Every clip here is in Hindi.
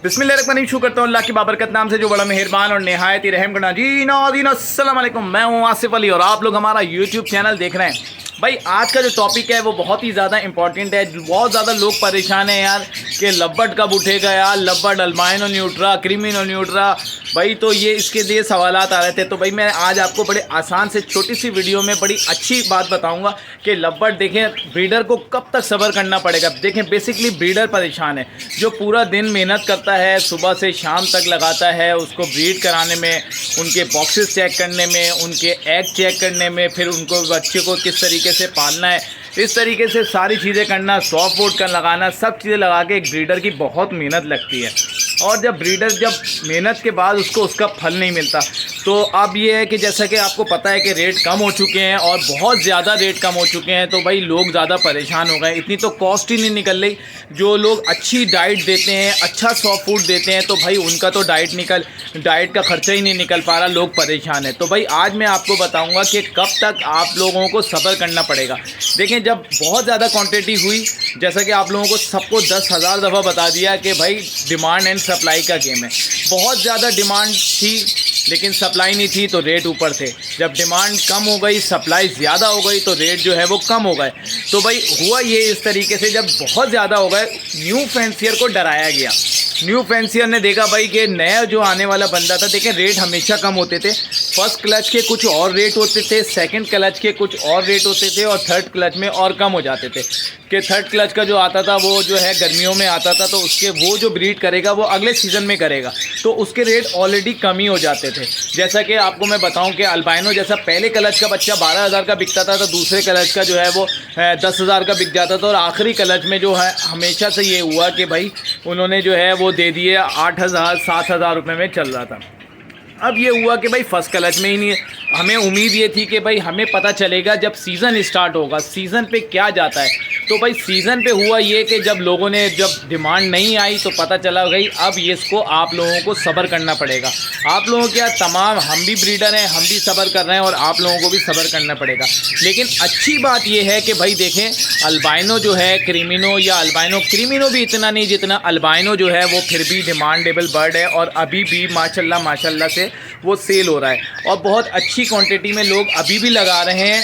बिस्मिल्लाहिर्रहमानिर्रहीम। शुक्र करता हूँ अल्लाह की बाबरकत नाम से जो बड़ा मेहरबान और नहायत ही रहम करना। जी नाज़रीन अस्सलाम वालेकुम, मैं हूँ आसिफ अली और आप लोग हमारा यूट्यूब चैनल देख रहे हैं। भाई आज का जो टॉपिक है वो बहुत ही ज़्यादा इंपॉर्टेंट है। बहुत ज़्यादा लोग परेशान हैं यार कि लब्बड कब उठेगा यार, लब्बड अल्बाइनो न्यूट्रा क्रीमिनो न्यूट्रा। भाई तो ये इसके लिए सवालात आ रहे थे, तो भाई मैं आज आपको बड़े आसान से छोटी सी वीडियो में बड़ी अच्छी बात बताऊंगा कि लब्बड देखें ब्रीडर को कब तक सब्र करना पड़ेगा। देखें बेसिकली ब्रीडर परेशान है जो पूरा दिन मेहनत करता है, सुबह से शाम तक लगाता है उसको ब्रीड कराने में, उनके बॉक्सेस चेक करने में, उनके एग चेक करने में, फिर उनको बच्चे को किस तरीके से पालना है, इस तरीके से सारी चीज़ें करना, सॉफ्ट वुड का लगाना, सब चीज़ें लगा के एक ब्रीडर की बहुत मेहनत लगती है। और जब ब्रीडर जब मेहनत के बाद उसको उसका फल नहीं मिलता, तो अब ये है कि जैसा कि आपको पता है कि रेट कम हो चुके हैं और बहुत ज़्यादा रेट कम हो चुके हैं, तो भाई लोग ज़्यादा परेशान हो गए। इतनी तो कॉस्ट ही नहीं निकल रही। जो लोग अच्छी डाइट देते हैं, अच्छा सॉफ्ट फूड देते हैं, तो भाई उनका तो डाइट का खर्चा ही नहीं निकल पा रहा, लोग परेशान हैं। तो भाई आज मैं आपको बताऊंगा कि कब तक आप लोगों को सब्र करना पड़ेगा। देखें जब बहुत ज़्यादा क्वांटिटी हुई, जैसा कि आप लोगों को सबको 10,000 दफ़ा बता दिया कि भाई डिमांड एंड सप्लाई का गेम है। बहुत ज़्यादा डिमांड थी लेकिन सप्लाई नहीं थी, तो रेट ऊपर थे। जब डिमांड कम हो गई, सप्लाई ज़्यादा हो गई, तो रेट जो है वो कम हो गए। तो भाई हुआ ये इस तरीके से, जब बहुत ज़्यादा हो गए न्यू फैंसियर को डराया गया। न्यू फैंसियर ने देखा भाई कि नया जो आने वाला बंदा था, देखें रेट हमेशा कम होते थे। फर्स्ट क्लच के कुछ और रेट होते थे, सेकंड क्लच के कुछ और रेट होते थे और थर्ड क्लच में और कम हो जाते थे। कि थर्ड क्लच का जो आता था वो जो है गर्मियों में आता था, तो उसके वो जो ब्रीड करेगा वो अगले सीज़न में करेगा, तो उसके रेट ऑलरेडी कम ही हो जाते थे। जैसा कि आपको मैं बताऊं कि अल्बाइनो जैसा पहले क्लच का बच्चा 12,000 का बिकता था, तो दूसरे क्लच का जो है वो 10,000 का बिक जाता था। और आखिरी क्लच में जो है हमेशा से ये हुआ कि भाई उन्होंने जो है वो दे दिए 8,000 7,000 रुपये में चल रहा था। अब ये हुआ कि भाई फर्स्ट क्लच में ही नहीं है। हमें उम्मीद ये थी कि भाई हमें पता चलेगा जब सीज़न स्टार्ट होगा, सीज़न पे क्या जाता है। तो भाई सीज़न पे हुआ ये कि जब लोगों ने जब डिमांड नहीं आई तो पता चला भाई अब ये इसको आप लोगों को सब्र करना पड़ेगा। आप लोगों क्या तमाम हम भी ब्रीडर हैं, हम भी सब्र कर रहे हैं और आप लोगों को भी सब्र करना पड़ेगा। लेकिन अच्छी बात ये है कि भाई देखें अल्बाइनो जो है क्रीमिनो, या अल्बाइनो क्रीमिनो भी इतना नहीं जितना अल्बाइनो जो है वो फिर भी डिमांडेबल बर्ड है और अभी भी माशाल्लाह से वो सेल हो रहा है और बहुत अच्छी क्वांटिटी में लोग अभी भी लगा रहे हैं।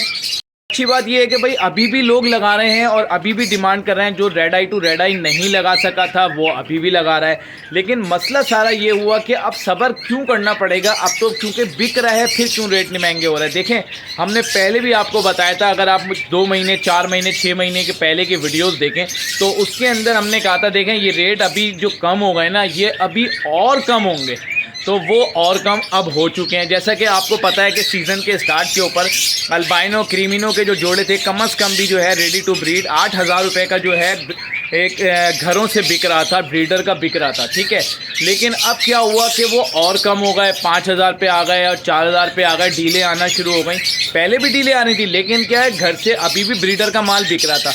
अच्छी बात यह है कि भाई अभी भी लोग लगा रहे हैं और अभी भी डिमांड कर रहे हैं। जो रेड आई टू रेड आई नहीं लगा सका था वो अभी भी लगा रहा है। लेकिन मसला सारा ये हुआ कि अब सब्र क्यों करना पड़ेगा। अब तो क्योंकि बिक रहा है फिर क्यों रेट महंगे हो रहे हैं। देखें हमने पहले भी आपको बताया था, अगर आप 2 महीने 4 महीने 6 महीने के पहले के वीडियोज़ देखें तो उसके अंदर हमने कहा था देखें ये रेट अभी जो कम हो गए ना, ये अभी और कम होंगे, तो वो और कम अब हो चुके हैं। जैसा कि आपको पता है कि सीज़न के स्टार्ट के ऊपर अल्बाइनो क्रीमिनो के जो जोड़े थे कम से कम भी जो है रेडी टू ब्रीड 8,000 रुपये का जो है एक घरों से बिक रहा था, ब्रीडर का बिक रहा था, ठीक है। लेकिन अब क्या हुआ कि वो और कम हो गए, 5,000 पे आ गए और 4,000 पे आ गए। डीले आना शुरू हो गई। पहले भी डीले आनी थी लेकिन क्या है घर से अभी भी ब्रीडर का माल बिक रहा था।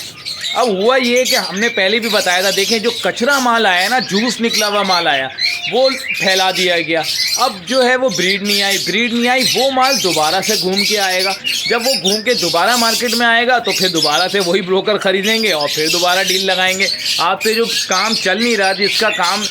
अब हुआ ये कि हमने पहले भी बताया था, देखें जो कचरा माल आया ना, जूस निकला हुआ माल आया, वो फैला दिया गया। अब जो है वो ब्रीड नहीं आई, वो माल दोबारा से घूम के आएगा। जब वो घूम के दोबारा मार्केट में आएगा तो फिर दोबारा से वही ब्रोकर ख़रीदेंगे और फिर दोबारा डील लगाएंगे। आपसे जो काम चल नहीं रहा, जिसका काम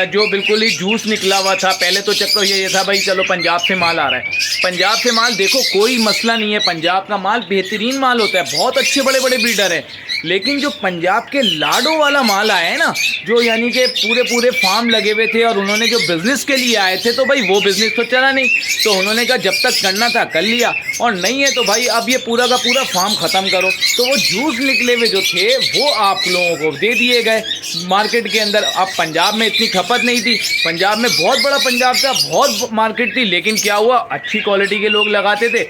जो बिल्कुल ही जूस निकला हुआ था, पहले तो चक्कर ये था भाई चलो पंजाब से माल आ रहा है, पंजाब से माल देखो कोई मसला नहीं है, पंजाब का माल बेहतरीन माल होता है, बहुत अच्छे बड़े बड़े ब्रीडर हैं। लेकिन जो पंजाब के लाडो वाला माल आया है ना, जो यानी कि पूरे फार्म लगे हुए थे और उन्होंने जो बिज़नेस के लिए आए थे, तो भाई वो बिज़नेस तो चला नहीं, तो उन्होंने कहा जब तक करना था कर लिया और नहीं है तो भाई अब ये पूरा का पूरा फार्म ख़त्म करो। तो वो जूस निकले हुए जो थे वो आप लोगों को दे दिए गए मार्केट के अंदर। अब पंजाब में इतनी खपत नहीं थी, पंजाब में बहुत बड़ा पंजाब था, बहुत मार्केट थी, लेकिन क्या हुआ अच्छी क्वालिटी के लोग लगाते थे,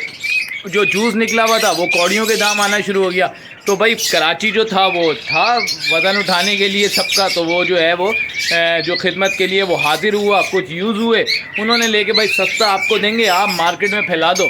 जो जूस निकला हुआ था वो कौड़ियों के दाम आना शुरू हो गया। तो भाई कराची जो था वो था वज़न उठाने के लिए सबका, तो वो जो है वो जो खिदमत के लिए वो हाजिर हुआ, कुछ यूज़ हुए, उन्होंने लेके भाई सस्ता आपको देंगे, आप मार्केट में फैला दो।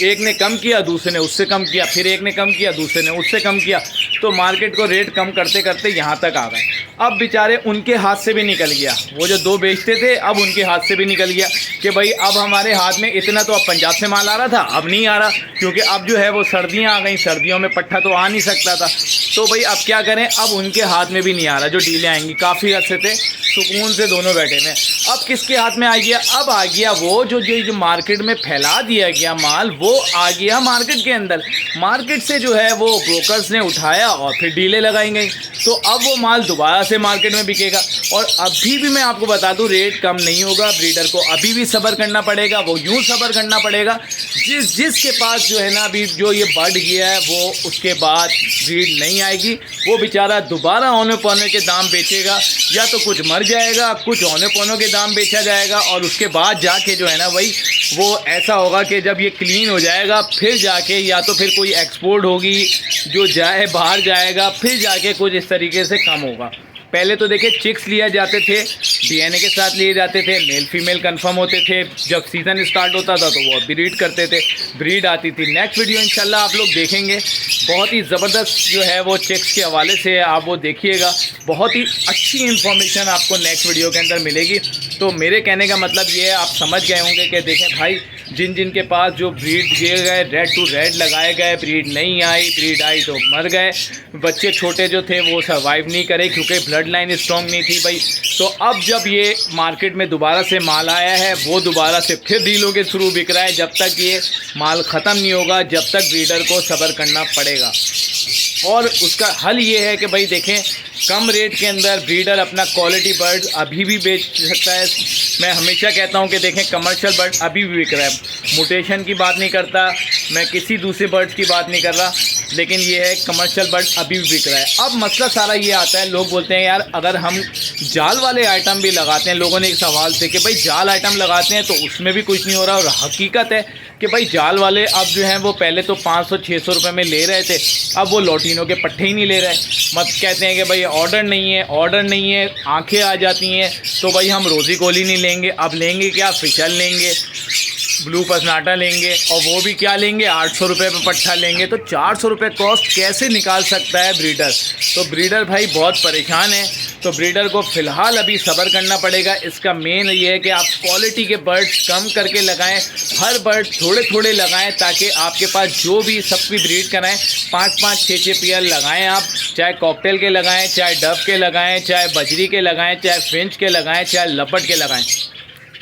एक ने कम किया, दूसरे ने उससे कम किया, फिर एक ने कम किया, दूसरे ने उससे कम किया, तो मार्केट को रेट कम करते करते यहाँ तक आ गए। अब बेचारे उनके हाथ से भी निकल गया, वो जो 2 बेचते थे अब उनके हाथ से भी निकल गया कि भाई अब हमारे हाथ में इतना तो अब पंजाब से माल आ रहा था अब नहीं आ रहा, क्योंकि अब जो है वो सर्दियाँ आ गई, सर्दियों में पट्ठा तो आ नहीं सकता था। तो भाई अब क्या करें, अब उनके हाथ में भी नहीं आ रहा। जो डीलें आएंगी काफ़ी अच्छे थे, सुकून से दोनों बैठे हुए। अब किसके हाथ में आ गया, अब आ गया वो जो मार्केट में फैला दिया गया माल, वो आ गया मार्केट के अंदर। मार्केट से जो है वो ब्रोकर्स ने उठाया और फिर डीलें लगाई गई। तो अब वो माल दोबारा से मार्केट में बिकेगा। और अभी भी मैं आपको बता दूं, रेट कम नहीं होगा। ब्रीडर को अभी भी सब्र करना पड़ेगा। वो यूँ सब्र करना पड़ेगा, जिसके पास जो है ना अभी जो ये बढ़ गया है, वो उसके बाद ब्रीड नहीं आएगी। वो बेचारा दोबारा औने पौने के दाम बेचेगा, या तो कुछ मर जाएगा, कुछ औने पौनों के दाम बेचा जाएगा। और उसके बाद जाके जो है ना भाई, वो ऐसा होगा कि जब ये क्लीन हो जाएगा, फिर जाके या तो फिर कोई एक्सपोर्ट होगी, जो जाए बाहर जाएगा, फिर जाके कुछ इस तरीके से कम होगा। पहले तो देखिए चिक्स लिए जाते थे, डीएनए के साथ लिए जाते थे, मेल फीमेल कंफर्म होते थे। जब सीज़न स्टार्ट होता था तो वो ब्रीड करते थे, ब्रीड आती थी। नेक्स्ट वीडियो इंशाल्लाह आप लोग देखेंगे, बहुत ही ज़बरदस्त जो है वो चिक्स के हवाले से आप वो देखिएगा। बहुत ही अच्छी इन्फॉर्मेशन आपको नेक्स्ट वीडियो के अंदर मिलेगी। तो मेरे कहने का मतलब ये है, आप समझ गए होंगे कि देखें भाई, जिन के पास जो ब्रीड दिए गए, रेड टू रेड लगाए गए, ब्रीड नहीं आई, ब्रीड आई तो मर गए। बच्चे छोटे जो थे वो सर्वाइव नहीं करे, क्योंकि ब्लड लाइन स्ट्रॉन्ग नहीं थी भाई। तो अब जब ये मार्केट में दोबारा से माल आया है, वो दोबारा से फिर डीलों के थ्रू बिक रहा है। जब तक ये माल ख़त्म नहीं होगा, जब तक ब्रीडर को सब्र करना पड़ेगा। और उसका हल ये है कि भाई देखें, कम रेट के अंदर ब्रीडर अपना क्वालिटी बर्ड अभी भी बेच सकता है। मैं हमेशा कहता हूं कि देखें, कमर्शियल बर्ड अभी भी बिक रहा है। म्यूटेशन की बात नहीं करता मैं, किसी दूसरे बर्ड की बात नहीं कर रहा, लेकिन ये है कमर्शियल बर्ड अभी भी बिक रहा है। अब मसला सारा ये आता है, लोग बोलते हैं यार अगर हम जाल वाले आइटम भी लगाते हैं, लोगों ने एक सवाल से कि भाई जाल आइटम लगाते हैं तो उसमें भी कुछ नहीं हो रहा। और हकीकत है कि भाई जाल वाले अब जो हैं वो पहले तो 500-600 रुपये में ले रहे थे, अब वो लॉटिनो के पट्टे ही नहीं ले रहे। मत कहते हैं कि भाई ऑर्डर नहीं है, आंखें आ जाती हैं तो भाई हम रोज़ी कोली नहीं लेंगे। अब लेंगे क्या, फिशल लेंगे, ब्लू पसनाटा लेंगे, और वो भी क्या लेंगे, 800 रुपये पर पट्ठा लेंगे। तो 400 रुपये कॉस्ट कैसे निकाल सकता है ब्रीडर। तो ब्रीडर भाई बहुत परेशान है। तो ब्रीडर को फ़िलहाल अभी सब्र करना पड़ेगा। इसका मेन ये है कि आप क्वालिटी के बर्ड्स कम करके लगाएं, हर बर्ड थोड़े थोड़े लगाएं, ताकि आपके पास जो भी सबकी ब्रीड कराएं 5-5, 6-6 पेयर लगाएं आप। चाहे कॉकटेल के लगाएं, चाहे डव के लगाएं, चाहे बजरी के लगाएं, चाहे फ्रेंच के लगाएं, चाहे लपट के लगाएं।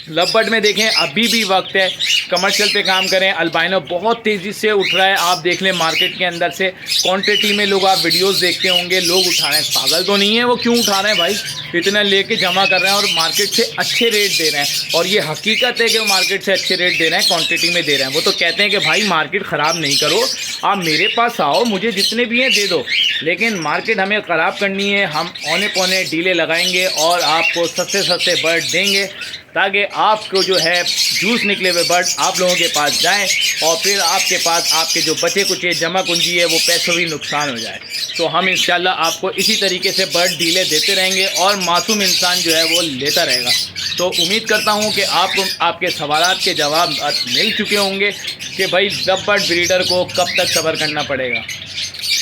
लपट में देखें अभी भी वक्त है, कमर्शियल पे काम करें। अल्बाइनो बहुत तेज़ी से उठ रहा है, आप देख लें मार्केट के अंदर से क्वांटिटी में लोग, आप वीडियोस देखते होंगे, लोग उठा रहे हैं। पागल तो नहीं है वो, क्यों उठा रहे हैं भाई, इतना लेके जमा कर रहे हैं और मार्केट से अच्छे रेट दे रहे हैं। और ये हकीकत है कि वो मार्केट से अच्छे रेट दे रहे हैं, क्वान्टिटी में दे रहे हैं। वो तो कहते हैं कि भाई मार्केट ख़राब नहीं करो, आप मेरे पास आओ, मुझे जितने भी हैं दे दो, लेकिन मार्केट हमें ख़राब करनी है। हम औने पौने डीले लगाएंगे और आपको सस्ते सस्ते बर्ड देंगे, ताकि आपको जो है जूस निकले हुए बर्ड आप लोगों के पास जाएं, और फिर आपके पास आपके जो बचे कुचे जमा कुंजी है वो पैसों भी नुकसान हो जाए। तो हम इंशाल्लाह आपको इसी तरीके से बर्ड डीले देते रहेंगे और मासूम इंसान जो है वो लेता रहेगा। तो उम्मीद करता हूं कि आपको आपके सवालात के जवाब मिल चुके होंगे कि भाई लव ब्रीडर को कब तक सब्र करना पड़ेगा।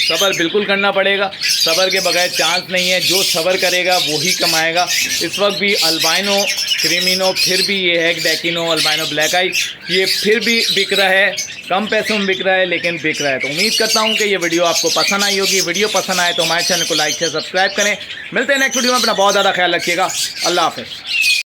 सब्र बिल्कुल करना पड़ेगा, सब्र के बगैर चांस नहीं है। जो सब्र करेगा वो ही कमाएगा। इस वक्त भी अल्बाइनो क्रीमिनो, फिर भी ये है डेकिनो अल्बाइनो ब्लैक आई, ये फिर भी बिक रहा है, कम पैसों में बिक रहा है, लेकिन बिक रहा है। तो उम्मीद करता हूँ कि ये वीडियो आपको पसंद आई होगी। वीडियो पसंद आए तो हमारे चैनल को लाइक शेयर सब्सक्राइब करें। मिलते हैं नेक्स्ट वीडियो में, अपना बहुत ज़्यादा ख्याल रखिएगा। अल्लाह हाफ़िज़।